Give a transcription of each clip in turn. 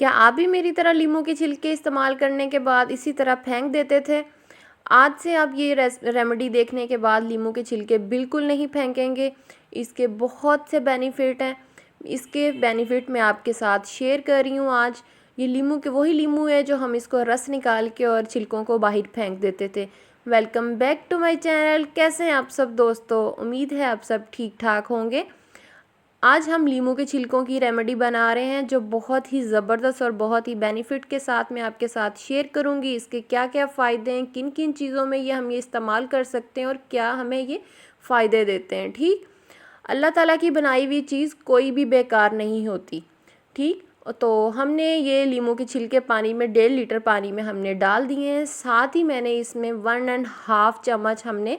क्या आप भी मेरी तरह लीमू के छिलके इस्तेमाल करने के बाद इसी तरह फेंक देते थे? आज से आप ये रेमेडी देखने के बाद लीमू के छिलके बिल्कुल नहीं फेंकेंगे। इसके बहुत से बेनिफिट हैं। इसके बेनिफिट मैं आपके साथ शेयर कर रही हूँ आज। ये लीमू के वही लीमू है जो हम इसको रस निकाल के और छिलकों को बाहर फेंक देते थे। Welcome back to my channel. कैसे हैं आप सब दोस्तों? उम्मीद है आप सब ठीक ठाक होंगे। आज हम लीमू के छिलकों की रेमेडी बना रहे हैं जो बहुत ही ज़बरदस्त और बहुत ही बेनिफिट के साथ मैं आपके साथ शेयर करूंगी। इसके क्या क्या फ़ायदे हैं, किन किन चीज़ों में ये हम ये इस्तेमाल कर सकते हैं और क्या हमें ये फ़ायदे देते हैं। ठीक, अल्लाह ताला की बनाई हुई चीज़ कोई भी बेकार नहीं होती। ठीक, तो हमने ये लीमू के छिलके पानी में 1.5 लीटर पानी में हमने डाल दिए हैं। साथ ही मैंने इसमें 1.5 चम्मच हमने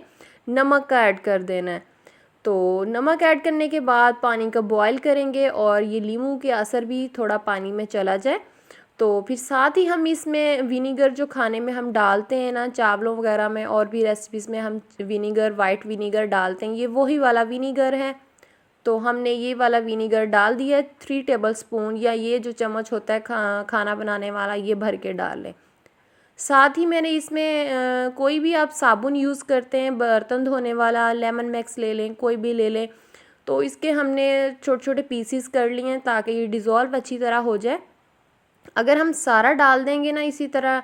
नमक का ऐड कर देना है। तो नमक ऐड करने के बाद पानी का बॉयल करेंगे और ये लीमू के असर भी थोड़ा पानी में चला जाए। तो फिर साथ ही हम इसमें विनीगर जो खाने में हम डालते हैं ना, चावलों वगैरह में और भी रेसिपीज़ में हम विनीगर, वाइट विनीगर डालते हैं, ये वही वाला विनीगर है। तो हमने ये वाला विनीगर डाल दिया है 3 टेबल स्पून, या ये जो चम्मच होता है खाना बनाने वाला, ये भर के डाल लें। साथ ही मैंने इसमें कोई भी आप साबुन यूज़ करते हैं बर्तन धोने वाला, लेमन मैक्स ले लें, कोई भी ले लें। तो इसके हमने छोटे छोटे पीसीस कर लिए हैं ताकि ये डिज़ोल्व अच्छी तरह हो जाए। अगर हम सारा डाल देंगे ना इसी तरह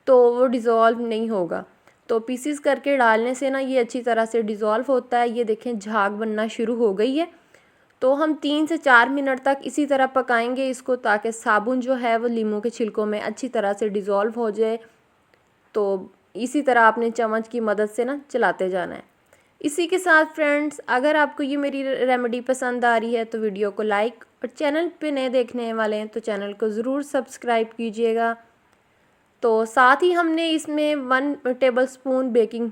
तो वो डिज़ोल्व नहीं होगा। तो पीसीस करके डालने से ना ये अच्छी तरह से डिज़ोल्व होता है। ये देखें झाग बनना शुरू हो गई है। तो हम 3 से 4 मिनट तक इसी तरह पकाएंगे इसको ताकि साबुन जो है वो लीमू के छिलकों में अच्छी तरह से डिज़ोल्व हो जाए। तो इसी तरह आपने चम्मच की मदद से ना चलाते जाना है। इसी के साथ फ्रेंड्स, अगर आपको ये मेरी रेमेडी पसंद आ रही है तो वीडियो को लाइक, और चैनल पे नए देखने वाले हैं तो चैनल को ज़रूर सब्सक्राइब कीजिएगा। तो साथ ही हमने इसमें 1 टेबल स्पून बेकिंग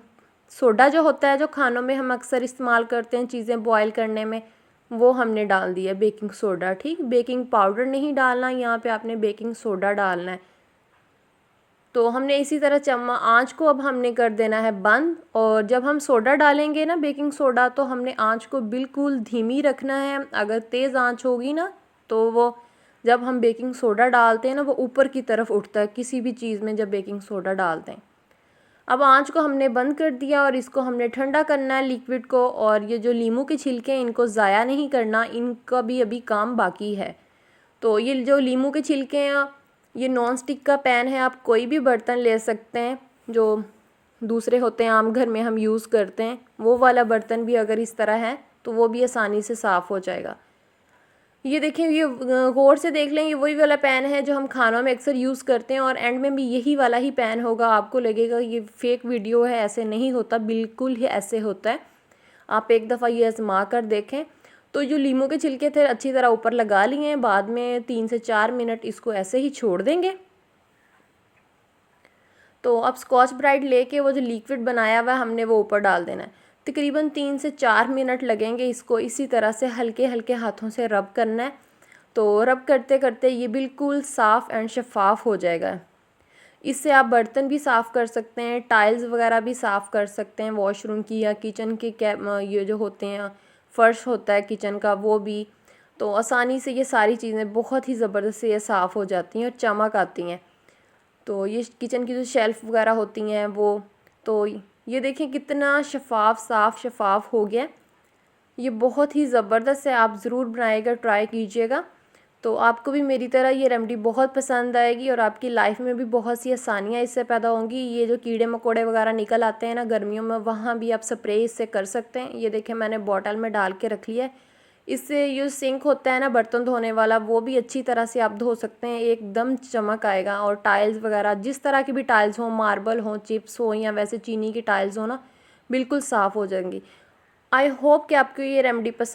सोडा जो होता है, जो खानों में हम अक्सर इस्तेमाल करते हैं चीज़ें बॉयल करने में, वो हमने डाल दिया बेकिंग सोडा। ठीक, बेकिंग पाउडर नहीं डालना, यहाँ पे आपने बेकिंग सोडा डालना है। तो हमने इसी तरह आँच को अब हमने कर देना है बंद। और जब हम सोडा डालेंगे ना, बेकिंग सोडा, तो हमने आँच को बिल्कुल धीमी रखना है। अगर तेज़ आँच होगी ना तो वो, जब हम बेकिंग सोडा डालते हैं ना, वो ऊपर की तरफ उठता है किसी भी चीज़ में जब बेकिंग सोडा डालते हैं। अब आँच को हमने बंद कर दिया और इसको हमने ठंडा करना है लिक्विड को। और ये जो लीमू के छिलके हैं इनको ज़ाया नहीं करना, इनका भी अभी काम बाकी है। तो ये जो लीमू के छिलके हैं, ये नॉन स्टिक का पैन है, आप कोई भी बर्तन ले सकते हैं जो दूसरे होते हैं आम घर में हम यूज़ करते हैं, वो वाला बर्तन भी अगर इस तरह है तो वो भी आसानी से साफ़ हो जाएगा। ये देखें, ये गौर से देख लें, ये वही वाला पैन है जो हम खानों में अक्सर यूज़ करते हैं और एंड में भी यही वाला ही पैन होगा। आपको लगेगा ये फेक वीडियो है, ऐसे नहीं होता, बिल्कुल ही ऐसे होता है। आप एक दफ़ा ये आजमा कर देखें। तो जो लीमू के छिलके थे अच्छी तरह ऊपर लगा लिए हैं। बाद में 3 से 4 मिनट इसको ऐसे ही छोड़ देंगे। तो अब स्कॉच ब्राइट लेके वो जो लिक्विड बनाया हुआ है हमने वो ऊपर डाल देना है। तकरीबन 3 से 4 मिनट लगेंगे इसको इसी तरह से हल्के हल्के हाथों से रब करना है। तो रब करते करते ये बिल्कुल साफ़ एंड शफाफ हो जाएगा। इससे आप बर्तन भी साफ़ कर सकते हैं, टाइल्स वगैरह भी साफ़ कर सकते हैं, वॉशरूम की या किचन के ये जो होते हैं फ़र्श होता है किचन का, वो भी। तो आसानी से ये सारी चीज़ें बहुत ही ज़बरदस्त से ये साफ़ हो जाती हैं और चमक आती हैं। तो ये किचन की जो शेल्फ़ वगैरह होती हैं वो, तो ये देखें कितना साफ़ शफाफ हो गया। ये बहुत ही ज़बरदस्त है, आप ज़रूर बनाइएगा, ट्राई कीजिएगा। तो आपको भी मेरी तरह ये रेमेडी बहुत पसंद आएगी और आपकी लाइफ में भी बहुत सी आसानियाँ इससे पैदा होंगी। ये जो कीड़े मकोड़े वगैरह निकल आते हैं ना गर्मियों में, वहाँ भी आप स्प्रे इससे कर सकते हैं। ये देखें मैंने बॉटल में डाल के रख लिया है। इससे ये सिंक होता है ना बर्तन धोने वाला, वो भी अच्छी तरह से आप धो सकते हैं, एकदम चमक आएगा। और टाइल्स वगैरह जिस तरह की भी टाइल्स हों, मार्बल हों, चिप्स हो या वैसे चीनी की टाइल्स हो ना, बिल्कुल साफ़ हो जाएंगी। आई होप कि आपको ये रेमेडी पसंद